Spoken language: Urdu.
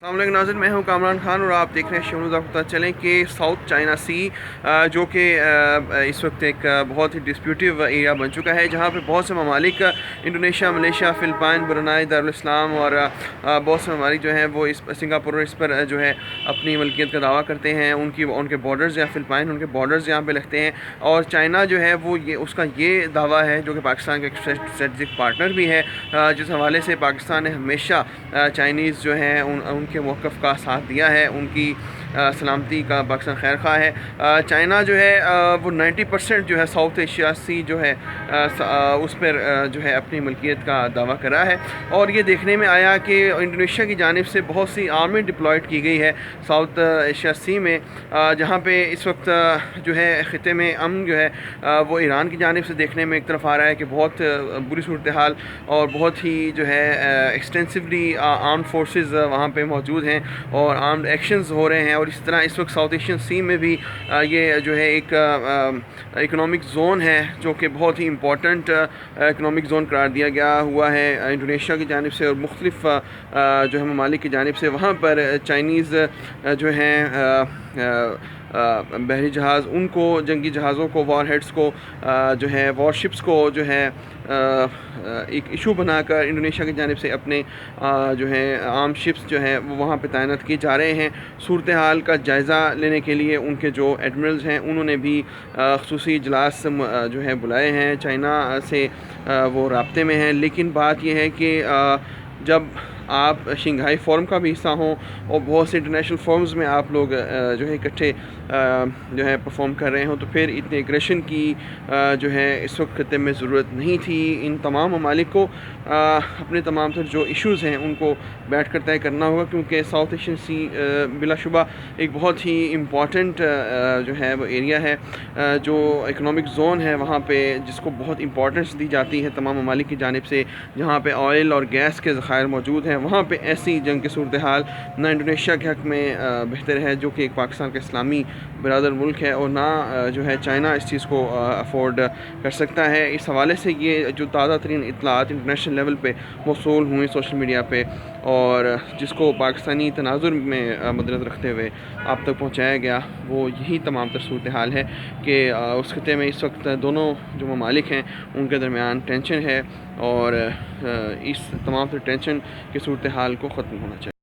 السلام علیکم ناظرین، میں ہوں کامران خان اور آپ دیکھ رہے ہیں شمول. آپ کو پتہ چلیں کہ ساؤتھ چائنا سی جو کہ اس وقت ایک بہت ہی ڈسپیوٹیو ایریا بن چکا ہے، جہاں پہ بہت سے ممالک انڈونیشیا، ملیشیا، فلپائن، برونائی، دارالاسلام اور بہت سے ممالک جو ہیں وہ اس سنگاپور اس پر جو ہے اپنی ملکیت کا دعویٰ کرتے ہیں. ان کے بارڈرز یا فلپائن ان کے بارڈرز یہاں پہ لگتے ہیں، اور چائنا جو ہے وہ اس کا یہ دعویٰ ہے، جو کہ پاکستان کا ایک اسٹریٹجک پارٹنر بھی ہے، جس حوالے سے پاکستان نے ہمیشہ چائنیز جو ہیں ان کے موقف کا ساتھ دیا ہے، ان کی سلامتی کا پاکستان خیر خواہ ہے. چائنا جو ہے وہ 90% جو ہے ساؤتھ ایشیا سی جو ہے اس پر جو ہے اپنی ملکیت کا دعویٰ کرا ہے. اور یہ دیکھنے میں آیا کہ انڈونیشیا کی جانب سے بہت سی آرمی ڈپلائڈ کی گئی ہے ساؤتھ ایشیا سی میں، جہاں پہ اس وقت جو ہے خطے میں امن جو ہے وہ ایران کی جانب سے دیکھنے میں ایک طرف آ رہا ہے کہ بہت بری صورتحال اور بہت ہی جو ہے ایکسٹینسولی آرم فورسز وہاں پہ موجود ہیں اور آرمڈ ایکشنز ہو رہے ہیں. اور اس طرح اس وقت ساؤتھ ایشین سی میں بھی یہ جو ہے ایک اکنامک زون ہے، جو کہ بہت ہی امپورٹنٹ اکنامک زون قرار دیا گیا ہوا ہے انڈونیشیا کی جانب سے اور مختلف جو ہے ممالک کی جانب سے. وہاں پر چائنیز جو ہیں بحری جہاز، ان کو جنگی جہازوں کو، وار ہیڈز کو جو ہے وار شپس کو جو ہے ایک ایشو بنا کر انڈونیشیا کی جانب سے اپنے جو ہے عام شپس جو ہیں وہ وہاں پہ تعینات کیے جا رہے ہیں. صورتحال کا جائزہ لینے کے لیے ان کے جو ایڈمرلز ہیں انہوں نے بھی خصوصی اجلاس جو ہے بلائے ہیں. چائنا سے وہ رابطے میں ہیں، لیکن بات یہ ہے کہ جب آپ شنگھائی فورم کا بھی حصہ ہوں اور بہت سے انٹرنیشنل فورمز میں آپ لوگ جو ہے اکٹھے جو ہے پرفارم کر رہے ہوں، تو پھر اتنے ایگریشن کی جو ہے اس وقت خطے میں ضرورت نہیں تھی. ان تمام ممالک کو اپنے تمام تر جو ایشوز ہیں ان کو بیٹھ کر طے کرنا ہوگا، کیونکہ ساؤتھ ایشین سی بلا شبہ ایک بہت ہی امپورٹنٹ جو ہے وہ ایریا ہے، جو اکنامک زون ہے وہاں پہ، جس کو بہت امپورٹنس دی جاتی ہے تمام ممالک کی جانب سے. جہاں پہ آئل اور گیس کے ذخائر موجود ہیں، وہاں پہ ایسی جنگ کی صورتحال نہ انڈونیشیا کے حق میں بہتر ہے، جو کہ ایک پاکستان کا اسلامی برادر ملک ہے، اور نہ جو ہے چائنا اس چیز کو افورڈ کر سکتا ہے. اس حوالے سے یہ جو تازہ ترین اطلاعات انٹرنیشنل لیول پہ موصول ہوئیں سوشل میڈیا پہ، اور جس کو پاکستانی تناظر میں مدنظر رکھتے ہوئے آپ تک پہنچایا گیا، وہ یہی تمام تر صورتحال ہے کہ اس خطے میں اس وقت دونوں جو ممالک ہیں ان کے درمیان ٹینشن ہے، اور اس تمام تر ٹینشن کی صورتحال کو ختم ہونا چاہیے.